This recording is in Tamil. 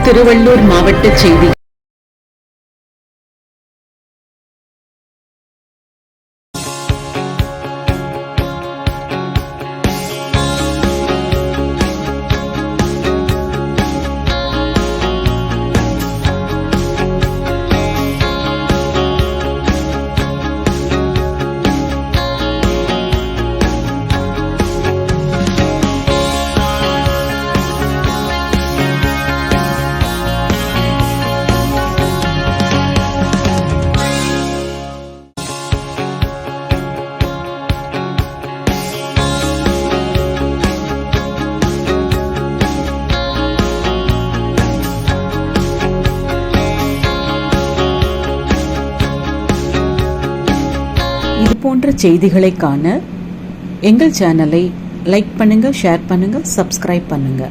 திருவள்ளூர் மாவட்ட செய்தி. இது போன்ற செய்திகளை காண எங்கள் சேனலை லைக் பண்ணுங்க, ஷேர் பண்ணுங்க, சப்ஸ்கிரைப் பண்ணுங்க.